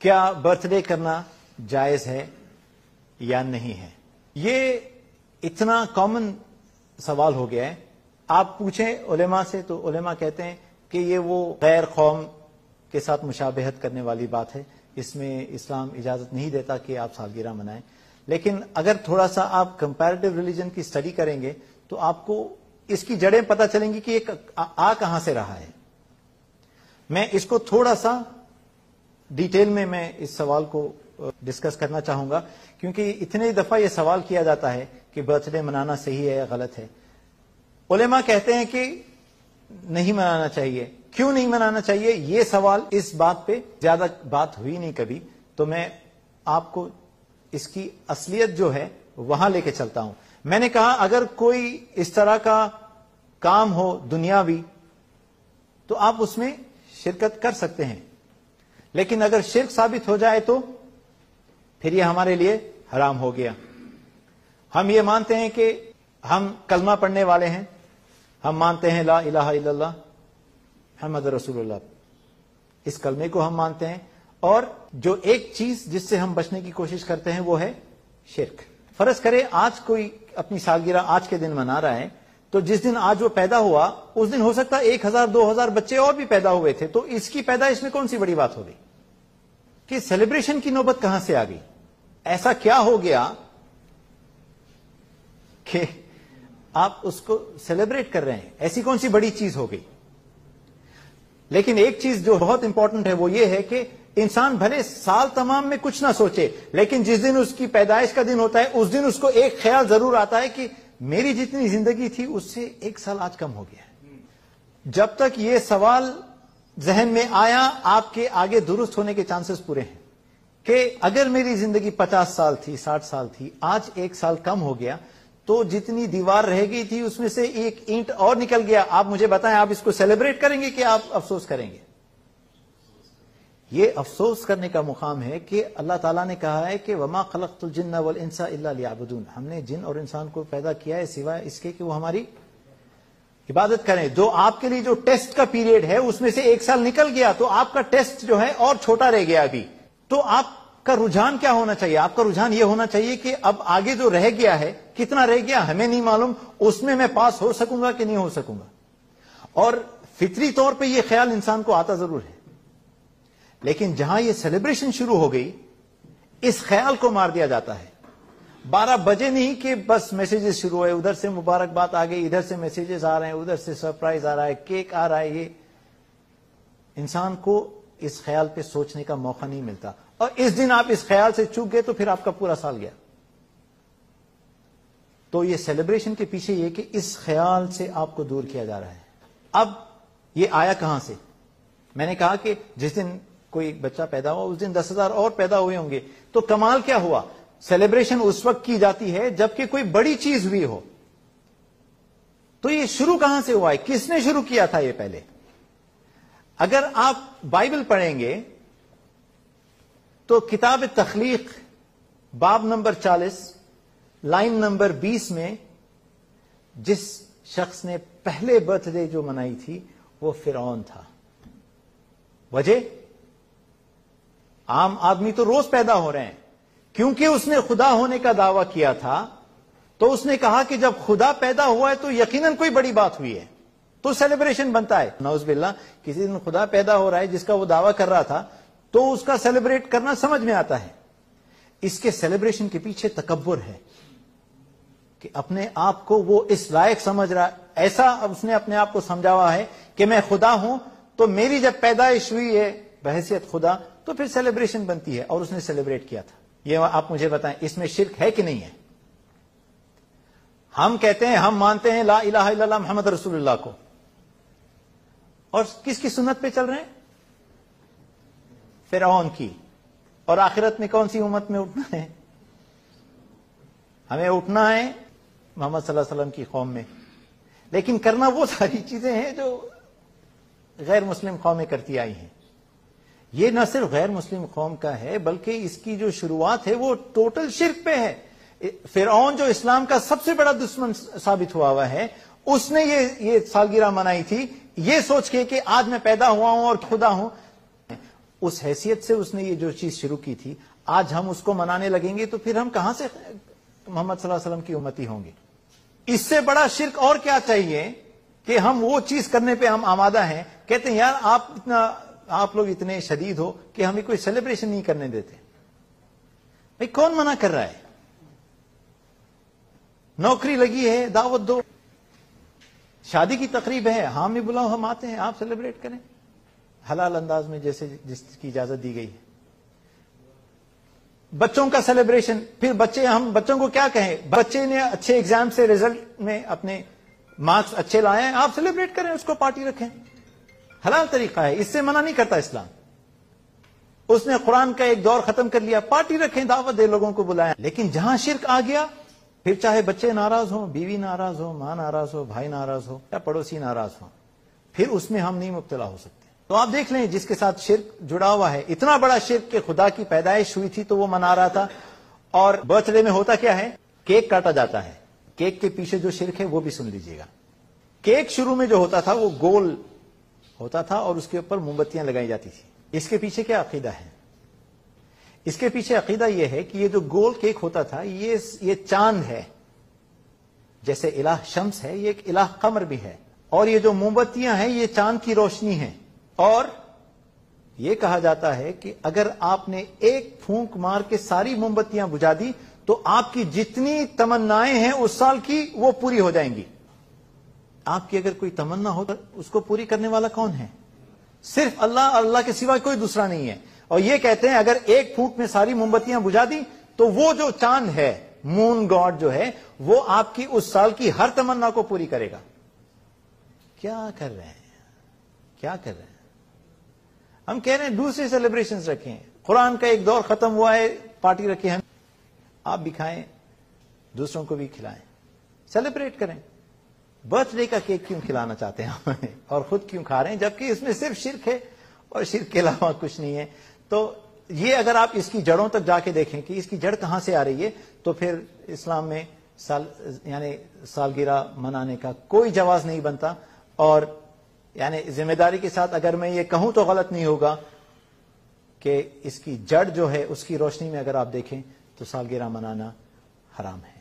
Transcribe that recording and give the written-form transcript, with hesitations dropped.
کیا birth day کرنا جائز ہے یا نہیں ہے؟ یہ اتنا کامن سوال ہو گیا ہے. آپ پوچھیں علماء سے تو علماء کہتے ہیں کہ یہ وہ غیر قوم کے ساتھ مشابہت کرنے والی بات ہے، اس میں اسلام اجازت نہیں دیتا کہ آپ سالگرہ منائیں. لیکن اگر تھوڑا سا آپ کمپیریٹو ریلیجن کی اسٹڈی کریں گے تو آپ کو اس کی جڑیں پتہ چلیں گی کہ یہ کہاں سے رہا ہے. میں اس کو تھوڑا سا ڈیٹیل میں اس سوال کو ڈسکس کرنا چاہوں گا، کیونکہ اتنے دفعہ یہ سوال کیا جاتا ہے کہ برتھ ڈے منانا صحیح ہے یا غلط ہے. علماء کہتے ہیں کہ نہیں منانا چاہیے. کیوں نہیں منانا چاہیے؟ یہ سوال اس بات پہ زیادہ بات ہوئی نہیں کبھی، تو میں آپ کو اس کی اصلیت جو ہے وہاں لے کے چلتا ہوں. میں نے کہا اگر کوئی اس طرح کا کام ہو دنیاوی تو آپ اس میں شرکت کر سکتے ہیں، لیکن اگر شرک ثابت ہو جائے تو پھر یہ ہمارے لیے حرام ہو گیا. ہم یہ مانتے ہیں کہ ہم کلمہ پڑھنے والے ہیں، ہم مانتے ہیں لا الہ الا اللہ محمد رسول اللہ، اس کلمے کو ہم مانتے ہیں. اور جو ایک چیز جس سے ہم بچنے کی کوشش کرتے ہیں وہ ہے شرک. فرض کرے آج کوئی اپنی سالگرہ آج کے دن منا رہا ہے، تو جس دن آج وہ پیدا ہوا اس دن ہو سکتا ہے 1000 2000 بچے اور بھی پیدا ہوئے تھے، تو اس کی پیدائش میں کون سی بڑی بات ہو گئی کہ سیلیبریشن کی نوبت کہاں سے آ گئی؟ ایسا کیا ہو گیا کہ آپ اس کو سیلیبریٹ کر رہے ہیں؟ ایسی کون سی بڑی چیز ہو گئی؟ لیکن ایک چیز جو بہت امپورٹنٹ ہے وہ یہ ہے کہ انسان بھلے سال تمام میں کچھ نہ سوچے، لیکن جس دن اس کی پیدائش کا دن ہوتا ہے اس دن اس کو ایک خیال ضرور آتا ہے کہ میری جتنی زندگی تھی اس سے 1 سال آج کم ہو گیا. جب تک یہ سوال ذہن میں آیا آپ کے آگے درست ہونے کے چانسز پورے ہیں کہ اگر میری زندگی 50 سال تھی 60 سال تھی، آج 1 سال کم ہو گیا، تو جتنی دیوار رہ گئی تھی اس میں سے ایک اینٹ اور نکل گیا. آپ مجھے بتائیں آپ اس کو سیلیبریٹ کریں گے کہ آپ افسوس کریں گے؟ یہ افسوس کرنے کا مقام ہے کہ اللہ تعالیٰ نے کہا ہے کہ وما خلقت الجن والانس الا لیعبدون، ہم نے جن اور انسان کو پیدا کیا ہے سوائے اس کے کہ وہ ہماری عبادت کریں. جو آپ کے لیے جو ٹیسٹ کا پیریڈ ہے اس میں سے 1 سال نکل گیا تو آپ کا ٹیسٹ جو ہے اور چھوٹا رہ گیا ابھی. تو آپ کا رجحان کیا ہونا چاہیے؟ آپ کا رجحان یہ ہونا چاہیے کہ اب آگے جو رہ گیا ہے کتنا رہ گیا ہمیں نہیں معلوم، اس میں پاس ہو سکوں گا کہ نہیں ہو سکوں گا. اور فطری طور پہ یہ خیال انسان کو آتا ضرور ہے، لیکن جہاں یہ سیلیبریشن شروع ہو گئی اس خیال کو مار دیا جاتا ہے. 12 بجے نہیں کہ بس میسیجز شروع ہوئے، ادھر سے مبارکباد آ گئی، ادھر سے میسیجز آ رہے ہیں، ادھر سے سرپرائز آ رہا ہے، کیک آ رہا ہے. یہ انسان کو اس خیال پہ سوچنے کا موقع نہیں ملتا، اور اس دن آپ اس خیال سے چوک گئے تو پھر آپ کا پورا سال گیا. تو یہ سیلیبریشن کے پیچھے یہ کہ اس خیال سے آپ کو دور کیا جا رہا ہے. اب یہ آیا کہاں سے؟ میں نے کہا کہ جس دن کوئی بچہ پیدا ہوا اس دن 10,000 اور پیدا ہوئے ہوں گے. تو کمال کیا ہوا؟ سیلیبریشن اس وقت کی جاتی ہے جبکہ کوئی بڑی چیز ہوئی ہو. تو یہ شروع کہاں سے ہوا ہے؟ کس نے شروع کیا تھا یہ پہلے؟ اگر آپ بائبل پڑھیں گے تو کتاب تخلیق باب نمبر 40 لائن نمبر 20 میں جس شخص نے پہلے برتھ ڈے جو منائی تھی وہ فرعون تھا. وجہ؟ عام آدمی تو روز پیدا ہو رہے ہیں، کیونکہ اس نے خدا ہونے کا دعویٰ کیا تھا تو اس نے کہا کہ جب خدا پیدا ہوا ہے تو یقیناً کوئی بڑی بات ہوئی ہے، تو سیلیبریشن بنتا ہے. نعوذ باللہ، کسی دن خدا پیدا ہو رہا ہے جس کا وہ دعویٰ کر رہا تھا تو اس کا سیلیبریٹ کرنا سمجھ میں آتا ہے. اس کے سیلیبریشن کے پیچھے تکبر ہے کہ اپنے آپ کو وہ اس لائق سمجھ رہا، ایسا اس نے اپنے آپ کو سمجھا ہوا ہے کہ میں خدا ہوں، تو میری جب پیدائش ہوئی ہے بحیثیت خدا تو پھر سیلیبریشن بنتی ہے، اور اس نے سیلیبریٹ کیا تھا. یہ آپ مجھے بتائیں اس میں شرک ہے کہ نہیں ہے؟ ہم کہتے ہیں ہم مانتے ہیں لا الہ الا اللہ محمد رسول اللہ کو، اور کس کی سنت پہ چل رہے ہیں؟ فرعون کی. اور آخرت میں کون سی امت میں اٹھنا ہے؟ ہمیں اٹھنا ہے محمد صلی اللہ علیہ وسلم کی قوم میں. لیکن کرنا وہ ساری چیزیں ہیں جو غیر مسلم قومیں کرتی آئی ہیں. یہ نہ صرف غیر مسلم قوم کا ہے بلکہ اس کی جو شروعات ہے وہ ٹوٹل شرک پہ ہے. فرعون جو اسلام کا سب سے بڑا دشمن ثابت ہوا ہے، اس نے یہ سالگرہ منائی تھی یہ سوچ کے کہ آج میں پیدا ہوا ہوں اور خدا ہوں. اس حیثیت سے اس نے یہ جو چیز شروع کی تھی، آج ہم اس کو منانے لگیں گے تو پھر ہم کہاں سے محمد صلی اللہ علیہ وسلم کی امتی ہوں گے؟ اس سے بڑا شرک اور کیا چاہیے کہ ہم وہ چیز کرنے پہ ہم آمادہ ہیں، کہتے ہیں یار آپ لوگ اتنے شدید ہو کہ ہمیں کوئی سیلیبریشن نہیں کرنے دیتے۔ بھئی کون منع کر رہا ہے؟ نوکری لگی ہے، دعوت دو، شادی کی تقریب ہے، ہاں میں بلاؤ، ہم آتے ہیں، آپ سیلیبریٹ کریں حلال انداز میں جیسے جس کی اجازت دی گئی ہے۔ بچوں کا سیلیبریشن، پھر ہم بچوں کو کیا کہیں؟ بچے نے اچھے ایگزام سے رزلٹ میں اپنے مارکس اچھے لائے ہیں، آپ سیلیبریٹ کریں، اس کو پارٹی رکھیں، حلال طریقہ ہے، اس سے منع نہیں کرتا اسلام۔ اس نے قرآن کا ایک دور ختم کر لیا، پارٹی رکھیں، دعوت دے، لوگوں کو بلائیں۔ لیکن جہاں شرک آ گیا، پھر چاہے بچے ناراض ہوں، بیوی ناراض ہو، ماں ناراض ہو، بھائی ناراض ہو یا پڑوسی ناراض ہو، پھر اس میں ہم نہیں مبتلا ہو سکتے۔ تو آپ دیکھ لیں جس کے ساتھ شرک جڑا ہوا ہے، اتنا بڑا شرک کہ خدا کی پیدائش ہوئی تھی تو وہ منا رہا تھا، اور برتھ ڈے میں ہوتا کیا ہے؟ کیک کاٹا جاتا ہے۔ کیک کے پیچھے جو شرک ہے وہ بھی سن لیجئے گا۔ کیک شروع میں جو ہوتا تھا وہ گول ہوتا تھا اور اس کے اوپر موم بتیاں لگائی جاتی تھی۔ اس کے پیچھے کیا عقیدہ ہے؟ اس کے پیچھے عقیدہ یہ ہے کہ یہ جو گول کیک ہوتا تھا یہ چاند ہے، جیسے الہ شمس ہے، یہ ایک الہ قمر بھی ہے، اور یہ جو موم بتیاں ہیں یہ چاند کی روشنی ہیں۔ اور یہ کہا جاتا ہے کہ اگر آپ نے ایک پھونک مار کے ساری موم بتیاں بجھا دی تو آپ کی جتنی تمنائیں ہیں اس سال کی وہ پوری ہو جائیں گی۔ آپ کی اگر کوئی تمنا ہو تو اس کو پوری کرنے والا کون ہے؟ صرف اللہ، اللہ کے سوا کوئی دوسرا نہیں ہے۔ اور یہ کہتے ہیں اگر ایک پھونک میں ساری موم بتیاں بجھا دی تو وہ جو چاند ہے، مون گاڈ جو ہے، وہ آپ کی اس سال کی ہر تمنا کو پوری کرے گا۔ کیا کر رہے ہیں؟ کیا کر رہے ہیں؟ ہم کہہ رہے ہیں دوسرے سیلیبریشنز رکھیں، قرآن کا ایک دور ختم ہوا ہے، پارٹی رکھیں، ہم آپ بھی کھائیں، دوسروں کو بھی کھلائیں، سیلیبریٹ کریں۔ برتھ ڈے کا کیک کیوں کھلانا چاہتے ہیں ہمیں اور خود کیوں کھا رہے ہیں، جبکہ اس میں صرف شرک ہے اور شرک کے علاوہ کچھ نہیں ہے۔ تو یہ اگر آپ اس کی جڑوں تک جا کے دیکھیں کہ اس کی جڑ کہاں سے آ رہی ہے، تو پھر اسلام میں یعنی سالگرہ منانے کا کوئی جواز نہیں بنتا۔ اور یعنی ذمہ داری کے ساتھ اگر میں یہ کہوں تو غلط نہیں ہوگا کہ اس کی جڑ جو ہے اس کی روشنی میں اگر آپ دیکھیں تو سالگرہ منانا حرام ہے۔